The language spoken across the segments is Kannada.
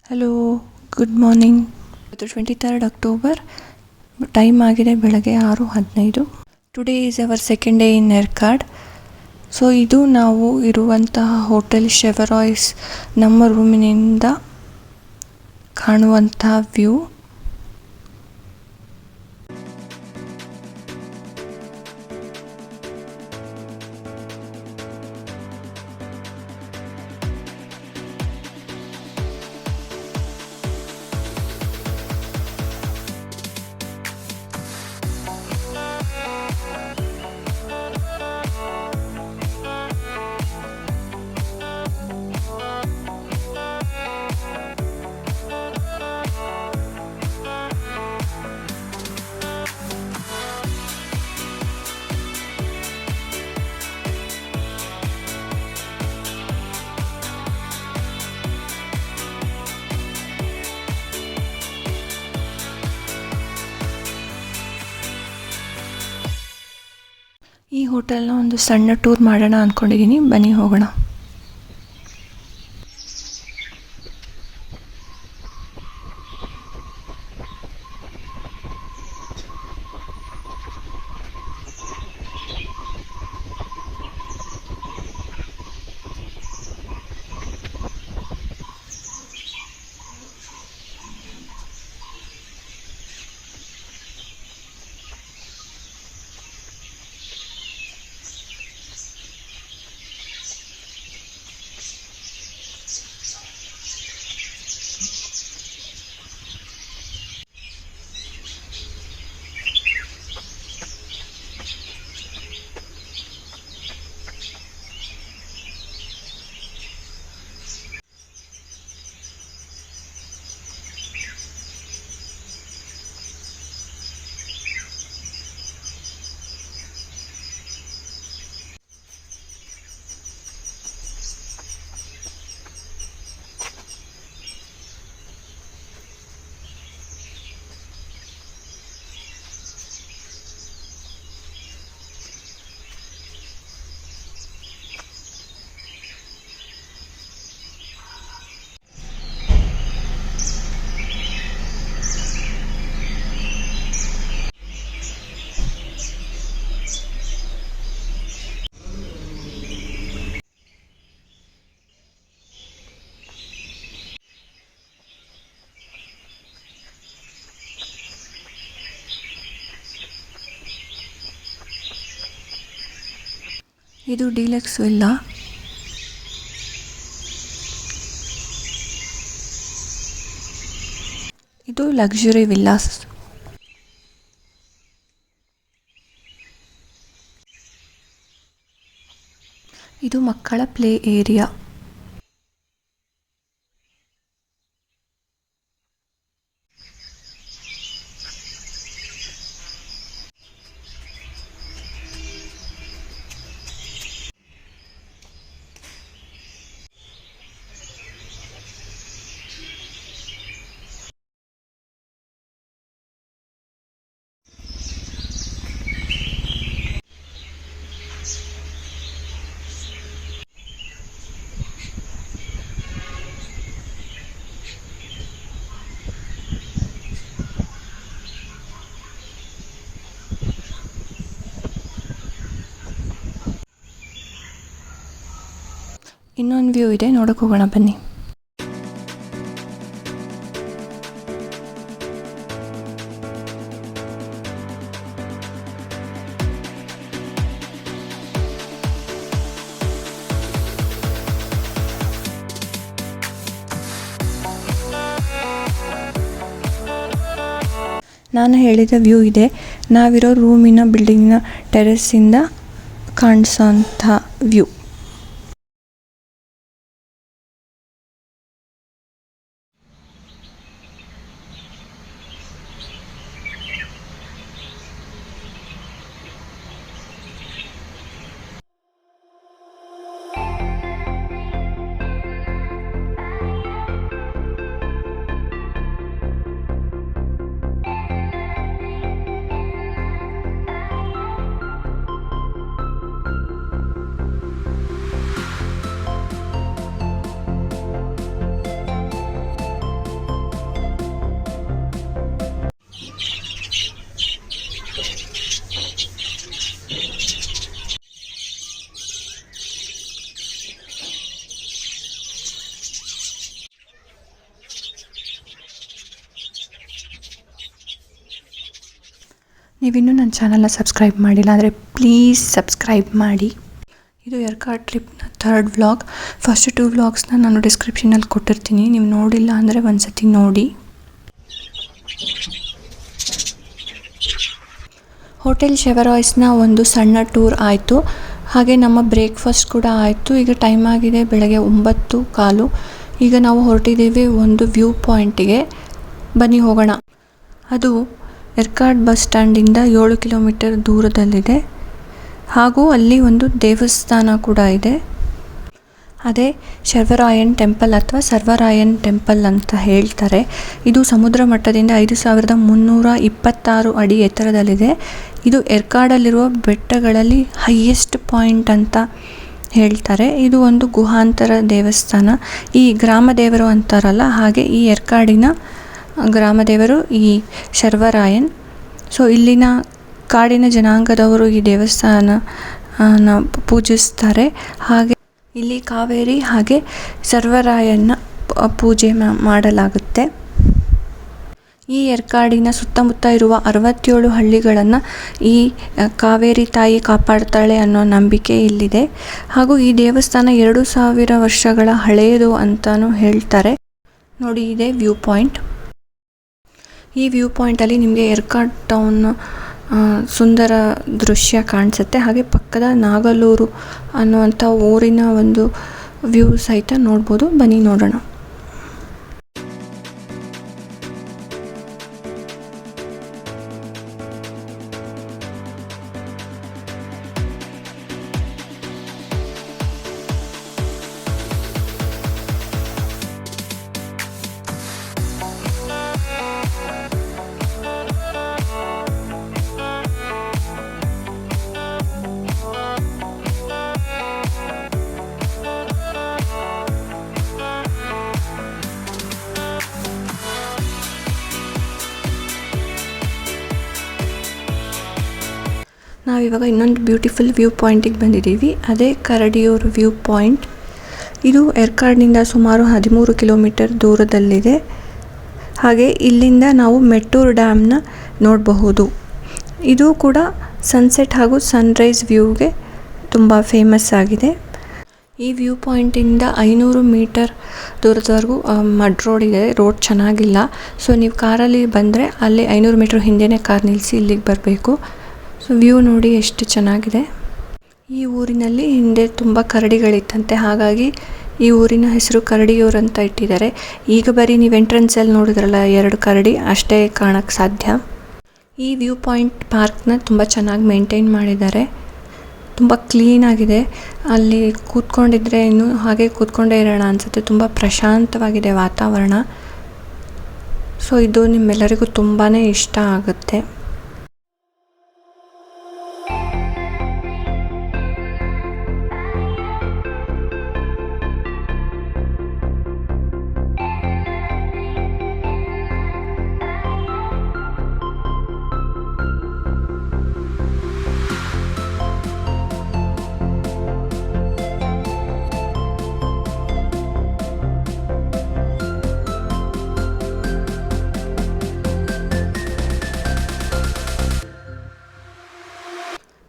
Hello, good morning. ಇವತ್ತು 23rd ಅಕ್ಟೋಬರ್. ಟೈಮ್ ಆಗಿದೆ ಬೆಳಗ್ಗೆ 6:15. Today is our second day in Yercaud. So ಇದು ನಾವು ಇರುವಂತಹ ಹೋಟೆಲ್ ಶೆವರಾಯ್ಸ್. ನಮ್ಮ ರೂಮಿನಿಂದ ಕಾಣುವಂತಹ ವ್ಯೂ. ಈ ಹೋಟೆಲ್ನ ಒಂದು ಸಣ್ಣ ಟೂರ್ ಮಾಡೋಣ ಅಂದ್ಕೊಂಡಿದ್ದೀನಿ. ಬನ್ನಿ ಹೋಗೋಣ. ಇದು ಡೀಲಕ್ಸ್ ವಿಲ್ಲಾ. ಇದು ಲಕ್ಸುರಿ ವಿಲ್ಲಾಸ್. ಇದು ಮಕ್ಕಳ ಪ್ಲೇ ಏರಿಯಾ. ಇನ್ನೊಂದು ವ್ಯೂ ಇದೆ, ನೋಡಕ್ಕೆ ಹೋಗೋಣ ಬನ್ನಿ. ನಾನು ಹೇಳಿದ ವ್ಯೂ ಇದೆ. ನಾವಿರೋ ರೂಮಿನ ಬಿಲ್ಡಿಂಗ್ನ ಟೆರೆಸ್ಸಿಂದ ಕಾಣಿಸೋಂಥ ವ್ಯೂ. ನೀವಿನ್ನೂ ನನ್ನ ಚಾನಲ್ನ ಸಬ್ಸ್ಕ್ರೈಬ್ ಮಾಡಿಲ್ಲ ಅಂದರೆ ಪ್ಲೀಸ್ ಸಬ್ಸ್ಕ್ರೈಬ್ ಮಾಡಿ. ಇದು ಯರ್ಕಾಡ್ ಟ್ರಿಪ್ನ 3rd ವ್ಲಾಗ್. ಫಸ್ಟ್ 2 ವ್ಲಾಗ್ಸ್ನ ನಾನು ಡಿಸ್ಕ್ರಿಪ್ಷನಲ್ಲಿ ಕೊಟ್ಟಿರ್ತೀನಿ, ನೀವು ನೋಡಿಲ್ಲ ಅಂದರೆ ಒಂದ್ಸತಿ ನೋಡಿ. ಹೋಟೆಲ್ ಶೆವರಾಯ್ಸ್ನ ಒಂದು ಸಣ್ಣ ಟೂರ್ ಆಯಿತು, ಹಾಗೆ ನಮ್ಮ ಬ್ರೇಕ್ಫಾಸ್ಟ್ ಕೂಡ ಆಯಿತು. ಈಗ ಟೈಮ್ ಆಗಿದೆ ಬೆಳಗ್ಗೆ 9:15. ಈಗ ನಾವು ಹೊರಟಿದ್ದೀವಿ ಒಂದು ವ್ಯೂ ಪಾಯಿಂಟಿಗೆ. ಬನ್ನಿ ಹೋಗೋಣ. ಅದು ಯರ್ಕಾಡ್ ಬಸ್ ಸ್ಟ್ಯಾಂಡಿಂದ 7 ಕಿಲೋಮೀಟರ್ ದೂರದಲ್ಲಿದೆ. ಹಾಗೂ ಅಲ್ಲಿ ಒಂದು ದೇವಸ್ಥಾನ ಕೂಡ ಇದೆ. ಅದೇ ಶರ್ವರಾಯನ್ ಟೆಂಪಲ್ ಅಥವಾ ಸರ್ವರಾಯನ್ ಟೆಂಪಲ್ ಅಂತ ಹೇಳ್ತಾರೆ. ಇದು ಸಮುದ್ರ ಮಟ್ಟದಿಂದ 5326 ಅಡಿ ಎತ್ತರದಲ್ಲಿದೆ. ಇದು ಯರ್ಕಾಡಲ್ಲಿರುವ ಬೆಟ್ಟಗಳಲ್ಲಿ ಹೈಯೆಸ್ಟ್ ಪಾಯಿಂಟ್ ಅಂತ ಹೇಳ್ತಾರೆ. ಇದು ಒಂದು ಗುಹಾಂತರ ದೇವಸ್ಥಾನ. ಈ ಗ್ರಾಮ ದೇವರು ಅಂತಾರಲ್ಲ, ಹಾಗೆ ಈ ಯರ್ಕಾಡಿನ ಗ್ರಾಮ ದೇವರು ಈ ಶರ್ವರಾಯನ್. ಸೊ ಇಲ್ಲಿನ ಕಾಡಿನ ಜನಾಂಗದವರು ಈ ದೇವಸ್ಥಾನ ಪೂಜಿಸ್ತಾರೆ. ಹಾಗೆ ಇಲ್ಲಿ ಕಾವೇರಿ ಹಾಗೆ ಸರ್ವರಾಯನ ಪೂಜೆ ಮಾಡಲಾಗುತ್ತೆ. ಈ ಯರ್ಕಾಡಿನ ಸುತ್ತಮುತ್ತ ಇರುವ 67 ಹಳ್ಳಿಗಳನ್ನು ಈ ಕಾವೇರಿ ತಾಯಿ ಕಾಪಾಡ್ತಾಳೆ ಅನ್ನೋ ನಂಬಿಕೆ ಇಲ್ಲಿದೆ. ಹಾಗೂ ಈ ದೇವಸ್ಥಾನ 2000 ವರ್ಷಗಳ ಹಳೆಯದು ಅಂತಲೂ ಹೇಳ್ತಾರೆ. ನೋಡಿ, ಇದೆ ವ್ಯೂ ಪಾಯಿಂಟ್. ಈ ವ್ಯೂ ಪಾಯಿಂಟಲ್ಲಿ ನಿಮಗೆ ಯರ್ಕಾಡ್ ಟೌನ್ ಸುಂದರ ದೃಶ್ಯ ಕಾಣಿಸುತ್ತೆ. ಹಾಗೆ ಪಕ್ಕದ ನಾಗಲೂರು ಅನ್ನುವಂಥ ಊರಿನ ಒಂದು ವ್ಯೂ ಸಹಿತ ನೋಡ್ಬೋದು. ಬನ್ನಿ ನೋಡೋಣ. ನಾವಿವಾಗ ಇನ್ನೊಂದು ಬ್ಯೂಟಿಫುಲ್ ವ್ಯೂ ಪಾಯಿಂಟಿಗೆ ಬಂದಿದ್ದೀವಿ. ಅದೇ ಕರಡಿಯೂರು ವ್ಯೂ ಪಾಯಿಂಟ್. ಇದು ಯರ್ಕಾಡ್ನಿಂದ ಸುಮಾರು 13 ಕಿಲೋಮೀಟರ್ ದೂರದಲ್ಲಿದೆ. ಹಾಗೆ ಇಲ್ಲಿಂದ ನಾವು ಮೆಟ್ಟೂರು ಡ್ಯಾಮ್ನ ನೋಡಬಹುದು. ಇದು ಕೂಡ ಸನ್ಸೆಟ್ ಹಾಗೂ ಸನ್ರೈಸ್ ವ್ಯೂಗೆ ತುಂಬ ಫೇಮಸ್ ಆಗಿದೆ. ಈ ವ್ಯೂ ಪಾಯಿಂಟಿಂದ 500 ಮೀಟರ್ ದೂರದವರೆಗೂ ಮಡ್ ರೋಡ್ ಇದೆ. ರೋಡ್ ಚೆನ್ನಾಗಿಲ್ಲ. ಸೊ ನೀವು ಕಾರಲ್ಲಿ ಬಂದರೆ ಅಲ್ಲಿ 500 ಮೀಟರ್ ಹಿಂದೆನೇ ಕಾರ್ ನಿಲ್ಲಿಸಿ ಇಲ್ಲಿಗೆ ಬರಬೇಕು. ಸೊ ವ್ಯೂ ನೋಡಿ ಎಷ್ಟು ಚೆನ್ನಾಗಿದೆ. ಈ ಊರಿನಲ್ಲಿ ಹಿಂದೆ ತುಂಬ ಕರಡಿಗಳಿತ್ತಂತೆ, ಹಾಗಾಗಿ ಈ ಊರಿನ ಹೆಸರು ಕರಡಿಯೂರು ಅಂತ ಇಟ್ಟಿದ್ದಾರೆ. ಈಗ ಬರೀ ನೀವು ಎಂಟ್ರೆನ್ಸಲ್ಲಿ ನೋಡಿದ್ರಲ್ಲ 2 ಕರಡಿ ಅಷ್ಟೇ ಕಾಣಕ್ಕೆ ಸಾಧ್ಯ. ಈ ವ್ಯೂ ಪಾಯಿಂಟ್ ಪಾರ್ಕ್ನ ತುಂಬ ಚೆನ್ನಾಗಿ ಮೇಂಟೈನ್ ಮಾಡಿದ್ದಾರೆ. ತುಂಬ ಕ್ಲೀನಾಗಿದೆ. ಅಲ್ಲಿ ಕೂತ್ಕೊಂಡಿದ್ರೆ ಇನ್ನೂ ಹಾಗೆ ಕೂತ್ಕೊಂಡೇ ಇರೋಣ ಅನಿಸುತ್ತೆ. ತುಂಬ ಪ್ರಶಾಂತವಾಗಿದೆ ವಾತಾವರಣ. ಸೊ ಇದು ನಿಮ್ಮೆಲ್ಲರಿಗೂ ತುಂಬಾ ಇಷ್ಟ ಆಗುತ್ತೆ.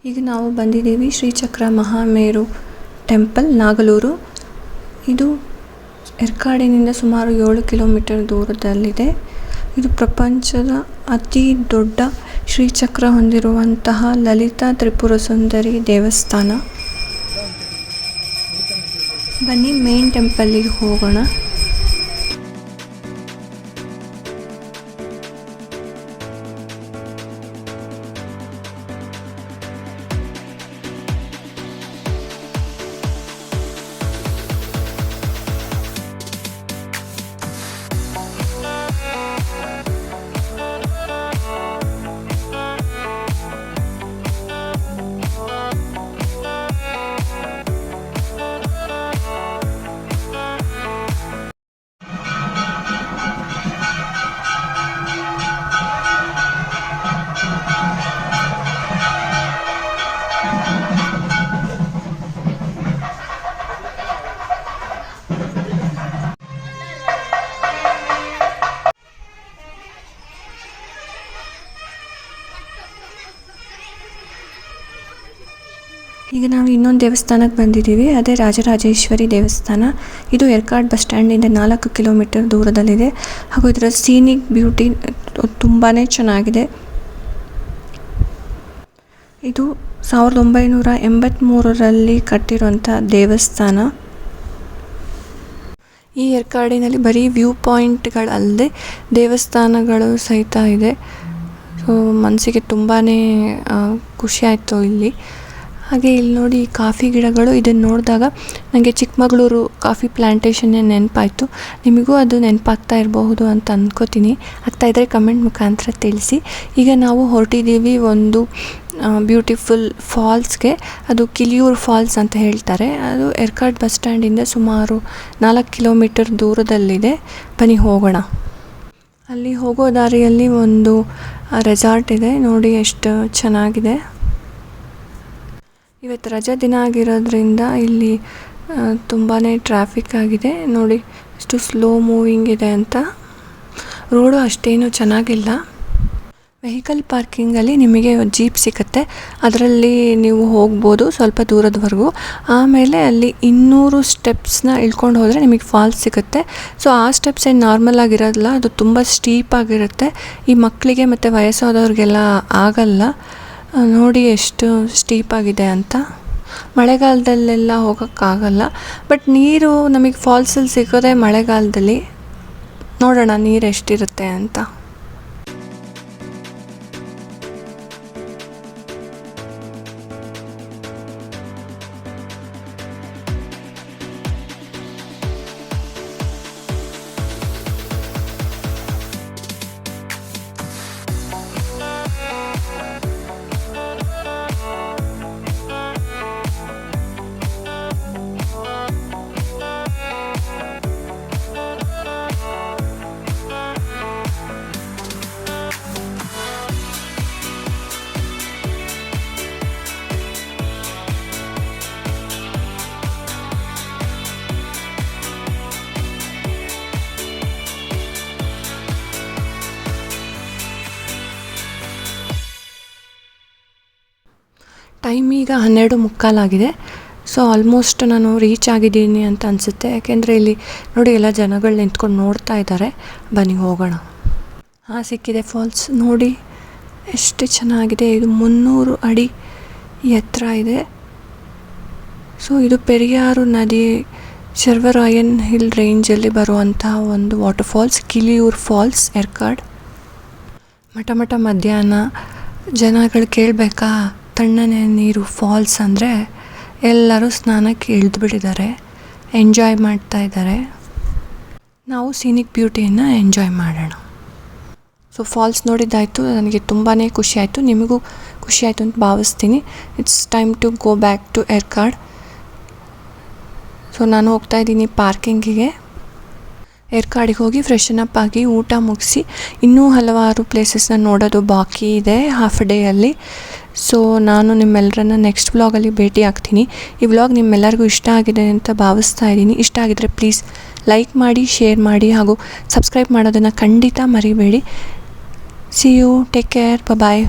ಈಗ ನಾವು ಬಂದಿದ್ದೀವಿ ಶ್ರೀಚಕ್ರ ಮಹಾಮೇರು ಟೆಂಪಲ್, ನಾಗಲೂರು. ಇದು ಯರ್ಕಾಡಿನಿಂದ ಸುಮಾರು 7 ಕಿಲೋಮೀಟರ್ ದೂರದಲ್ಲಿದೆ. ಇದು ಪ್ರಪಂಚದ ಅತಿ ದೊಡ್ಡ ಶ್ರೀಚಕ್ರ ಹೊಂದಿರುವಂತಹ ಲಲಿತಾ ತ್ರಿಪುರ ಸುಂದರಿ ದೇವಸ್ಥಾನ. ಬನ್ನಿ ಮೇನ್ ಟೆಂಪಲ್ಲಿಗೆ ಹೋಗೋಣ. ಈಗ ನಾವು ಇನ್ನೊಂದು ದೇವಸ್ಥಾನಕ್ಕೆ ಬಂದಿದ್ದೀವಿ, ಅದೇ ರಾಜರಾಜೇಶ್ವರಿ ದೇವಸ್ಥಾನ. ಇದು ಎರ್ಕಾಡ್ ಬಸ್ ಸ್ಟ್ಯಾಂಡಿಂದ 4 ಕಿಲೋಮೀಟರ್ ದೂರದಲ್ಲಿದೆ. ಹಾಗೂ ಇದರ ಸೀನಿಕ್ ಬ್ಯೂಟಿ ತುಂಬಾ ಚೆನ್ನಾಗಿದೆ. ಇದು 1983ರಲ್ಲಿ ಕಟ್ಟಿರುವಂಥ ದೇವಸ್ಥಾನ. ಈ ಎರ್ಕಾಡಿನಲ್ಲಿ ಬರೀ ವ್ಯೂ ಪಾಯಿಂಟ್ಗಳಲ್ಲದೆ ದೇವಸ್ಥಾನಗಳು ಸಹಿತ ಇದೆ. ಸೊ ಮನಸ್ಸಿಗೆ ತುಂಬಾ ಖುಷಿ ಆಯಿತು ಇಲ್ಲಿ. ಹಾಗೆ ಇಲ್ಲಿ ನೋಡಿ ಕಾಫಿ ಗಿಡಗಳು, ಇದನ್ನು ನೋಡಿದಾಗ ನನಗೆ ಚಿಕ್ಕಮಗಳೂರು ಕಾಫಿ ಪ್ಲ್ಯಾಂಟೇಷನ್ನೇ ನೆನಪಾಯಿತು. ನಿಮಗೂ ಅದು ನೆನಪಾಗ್ತಾ ಇರಬಹುದು ಅಂತ ಅಂದ್ಕೋತೀನಿ. ಆಗ್ತಾಯಿದ್ರೆ ಕಮೆಂಟ್ ಮುಖಾಂತರ ತಿಳಿಸಿ. ಈಗ ನಾವು ಹೊರಟಿದ್ದೀವಿ ಒಂದು ಬ್ಯೂಟಿಫುಲ್ ಫಾಲ್ಸ್ಗೆ. ಅದು ಕಿಲಿಯೂರ್ ಫಾಲ್ಸ್ ಅಂತ ಹೇಳ್ತಾರೆ. ಅದು ಎರ್ಕಾಡ್ ಬಸ್ ಸ್ಟ್ಯಾಂಡಿಂದ ಸುಮಾರು 4 ಕಿಲೋಮೀಟರ್ ದೂರದಲ್ಲಿದೆ. ಬನ್ನಿ ಹೋಗೋಣ. ಅಲ್ಲಿ ಹೋಗೋ ದಾರಿಯಲ್ಲಿ ಒಂದು ರೆಸಾರ್ಟ್ ಇದೆ, ನೋಡಿ ಎಷ್ಟು ಚೆನ್ನಾಗಿದೆ. ಇವತ್ತು ರಜಾ ದಿನ ಆಗಿರೋದ್ರಿಂದ ಇಲ್ಲಿ ತುಂಬಾ ಟ್ರಾಫಿಕ್ ಆಗಿದೆ. ನೋಡಿ ಎಷ್ಟು ಸ್ಲೋ ಮೂವಿಂಗ್ ಇದೆ ಅಂತ. ರೋಡು ಅಷ್ಟೇನು ಚೆನ್ನಾಗಿಲ್ಲ. ವೆಹಿಕಲ್ ಪಾರ್ಕಿಂಗಲ್ಲಿ ನಿಮಗೆ ಜೀಪ್ ಸಿಗುತ್ತೆ, ಅದರಲ್ಲಿ ನೀವು ಹೋಗ್ಬೋದು ಸ್ವಲ್ಪ ದೂರದವರೆಗೂ. ಆಮೇಲೆ ಅಲ್ಲಿ 200 ಸ್ಟೆಪ್ಸ್ನ ಇಳ್ಕೊಂಡು ಹೋದರೆ ನಿಮಗೆ ಫಾಲ್ಸ್ ಸಿಗುತ್ತೆ. ಸೊ ಆ ಸ್ಟೆಪ್ಸ್ ಏನು ನಾರ್ಮಲ್ ಆಗಿರೋದಿಲ್ಲ, ಅದು ತುಂಬ ಸ್ಟೀಪ್ ಆಗಿರುತ್ತೆ. ಈ ಮಕ್ಕಳಿಗೆ ಮತ್ತು ವಯಸ್ಸಾದವ್ರಿಗೆಲ್ಲ ಆಗಲ್ಲ. ನೋಡಿ ಎಷ್ಟು ಸ್ಟೀಪ್ ಆಗಿದೆ ಅಂತ. ಮಳೆಗಾಲದಲ್ಲೆಲ್ಲ ಹೋಗೋಕ್ಕಾಗಲ್ಲ. ಬಟ್ ನೀರು ನಮಗೆ ಫಾಲ್ಸಲ್ಲಿ ಸಿಗೋದೇ ಮಳೆಗಾಲದಲ್ಲಿ. ನೋಡೋಣ ನೀರು ಎಷ್ಟಿರುತ್ತೆ ಅಂತ. ಟೈಮ್ ಈಗ 12:15 ಆಗಿದೆ. ಸೊ ಆಲ್ಮೋಸ್ಟ್ ನಾನು ರೀಚ್ ಆಗಿದ್ದೀನಿ ಅಂತ ಅನಿಸುತ್ತೆ. ಯಾಕೆಂದರೆ ಇಲ್ಲಿ ನೋಡಿ ಎಲ್ಲ ಜನಗಳು ನಿಂತ್ಕೊಂಡು ನೋಡ್ತಾ ಇದ್ದಾರೆ. ಬನ್ನಿ ಹೋಗೋಣ. ಸಿಕ್ಕಿದೆ ಫಾಲ್ಸ್. ನೋಡಿ ಎಷ್ಟು ಚೆನ್ನಾಗಿದೆ. ಇದು 300 ಅಡಿ ಎತ್ತರ ಇದೆ. ಸೊ ಇದು ಪೆರಿಯಾರು ನದಿ ಶರ್ವರಾಯನ್ ಹಿಲ್ ರೇಂಜಲ್ಲಿ ಬರುವಂಥ ಒಂದು ವಾಟರ್ ಫಾಲ್ಸ್, ಕಿಲಿಯೂರ್ ಫಾಲ್ಸ್, ಎರ್ಕಾಡ್. ಮಠ ಮಧ್ಯಾಹ್ನ ಜನಗಳು ಕೇಳಬೇಕಾ ತಣ್ಣನೆ ನೀರು ಫಾಲ್ಸ್ ಅಂದರೆ, ಎಲ್ಲರೂ ಸ್ನಾನಕ್ಕೆ ಇಳಿದುಬಿಟ್ಟಿದ್ದಾರೆ, ಎಂಜಾಯ್ ಮಾಡ್ತಾ ಇದ್ದಾರೆ. ನಾವು ಸೀನಿಕ್ ಬ್ಯೂಟಿಯನ್ನು ಎಂಜಾಯ್ ಮಾಡೋಣ. ಸೊ ಫಾಲ್ಸ್ ನೋಡಿದ್ದಾಯಿತು, ನನಗೆ ತುಂಬಾ ಖುಷಿ ಆಯಿತು. ನಿಮಗೂ ಖುಷಿ ಆಯಿತು ಅಂತ ಭಾವಿಸ್ತೀನಿ. It's time to go back to Yercaud. So ನಾನು ಹೋಗ್ತಾ ಇದ್ದೀನಿ ಪಾರ್ಕಿಂಗಿಗೆ. ಎರ್ಕಾಡಿಗೆ ಹೋಗಿ ಫ್ರೆಶನ್ ಅಪ್ ಆಗಿ ಊಟ ಮುಗಿಸಿ ಇನ್ನೂ ಹಲವಾರು ಪ್ಲೇಸಸ್ನ ನೋಡೋದು ಬಾಕಿ ಇದೆ ಹಾಫ್ ಡೇಯಲ್ಲಿ. ಸೊ ನಾನು ನಿಮ್ಮೆಲ್ಲರನ್ನ ನೆಕ್ಸ್ಟ್ ವ್ಲಾಗಲ್ಲಿ ಭೇಟಿ ಆಗ್ತೀನಿ. ಈ ವ್ಲಾಗ್ ನಿಮ್ಮೆಲ್ಲರಿಗೂ ಇಷ್ಟ ಆಗಿದೆ ಅಂತ ಭಾವಿಸ್ತಾ ಇದ್ದೀನಿ. ಇಷ್ಟ ಆಗಿದ್ರೆ ಪ್ಲೀಸ್ ಲೈಕ್ ಮಾಡಿ, ಶೇರ್ ಮಾಡಿ ಹಾಗೂ ಸಬ್ಸ್ಕ್ರೈಬ್ ಮಾಡೋದನ್ನು ಖಂಡಿತ ಮರಿಬೇಡಿ. See you, take care, bye.